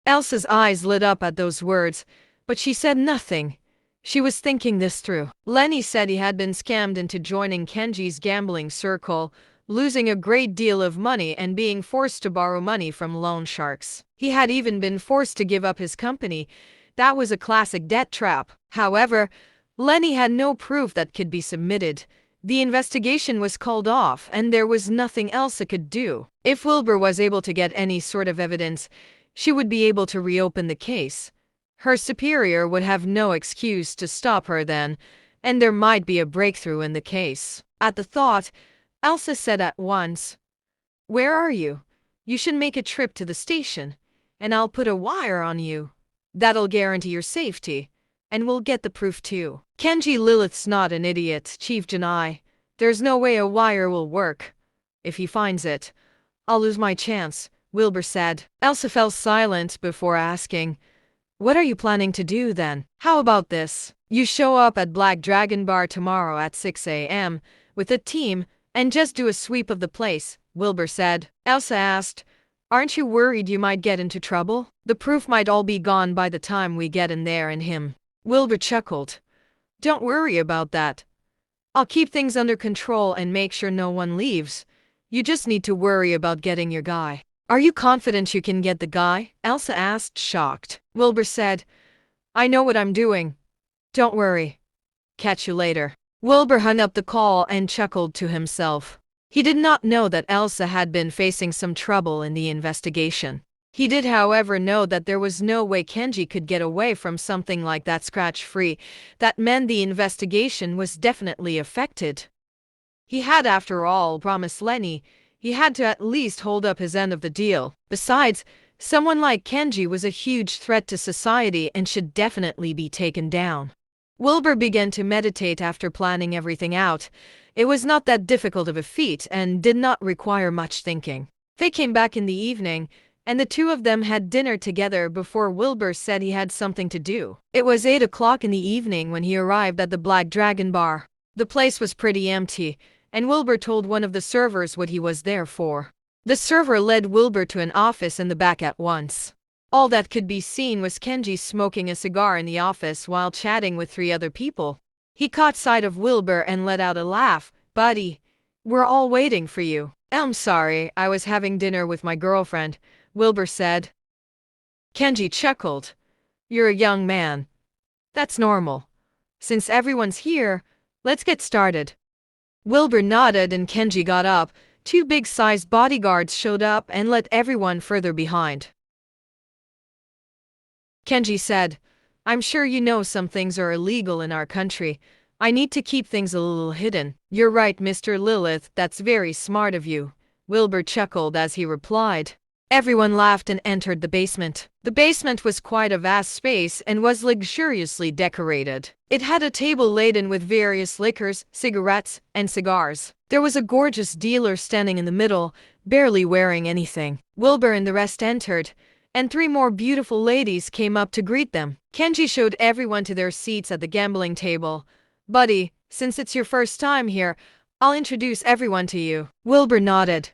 Elsa's eyes lit up at those words, but she said nothing. She was thinking this through. Lenny said he had been scammed into joining Kenji's gambling circle, losing a great deal of money and being forced to borrow money from loan sharks. He had even been forced to give up his company. That was a classic debt trap. However, Lenny had no proof that could be submitted. The investigation was called off, and there was nothing else it could do. If Wilbur was able to get any sort of evidence, she would be able to reopen the case. Her superior would have no excuse to stop her then, and there might be a breakthrough in the case. At the thought, Elsa said at once, "Where are you? You should make a trip to the station, and I'll put a wire on you. That'll guarantee your safety, and we'll get the proof too." Kenji Lilith's not an idiot, Chief Janai. There's no way a wire will work. If he finds it, I'll lose my chance, Wilbur said. Elsa fell silent before asking, "What are you planning to do then? How about this? You show up at Black Dragon Bar tomorrow at 6 a.m. with a team and just do a sweep of the place," Wilbur said. Elsa asked, "Aren't you worried you might get into trouble? The proof might all be gone by the time we get in there and him." Wilbur chuckled. "Don't worry about that. I'll keep things under control and make sure no one leaves. You just need to worry about getting your guy." "Are you confident you can get the guy?" Elsa asked, shocked. Wilbur said, "I know what I'm doing. Don't worry. Catch you later." Wilbur hung up the call and chuckled to himself. He did not know that Elsa had been facing some trouble in the investigation. He did, however, know that there was no way Kenji could get away from something like that scratch-free. That meant the investigation was definitely affected. He had, after all, promised Lenny. He had to at least hold up his end of the deal. Besides, someone like Kenji was a huge threat to society and should definitely be taken down. Wilbur began to meditate after planning everything out. It was not that difficult of a feat and did not require much thinking. They came back in the evening, and the two of them had dinner together before Wilbur said he had something to do. It was 8 o'clock in the evening when he arrived at the Black Dragon Bar. The place was pretty empty, and Wilbur told one of the servers what he was there for. The server led Wilbur to an office in the back at once. All that could be seen was Kenji smoking a cigar in the office while chatting with 3 other people. He caught sight of Wilbur and let out a laugh. "Buddy, we're all waiting for you." "I'm sorry, I was having dinner with my girlfriend," Wilbur said. Kenji chuckled. "You're a young man. That's normal. Since everyone's here, let's get started." Wilbur nodded and Kenji got up. 2 big-sized bodyguards showed up and let everyone further behind. Kenji said, "I'm sure you know some things are illegal in our country. I need to keep things a little hidden." "You're right, Mr. Lilith, that's very smart of you," Wilbur chuckled as he replied. Everyone laughed and entered the basement. The basement was quite a vast space and was luxuriously decorated. It had a table laden with various liquors, cigarettes, and cigars. There was a gorgeous dealer standing in the middle, barely wearing anything. Wilbur and the rest entered, and 3 more beautiful ladies came up to greet them. Kenji showed everyone to their seats at the gambling table. "Buddy, since it's your first time here, I'll introduce everyone to you." Wilbur nodded.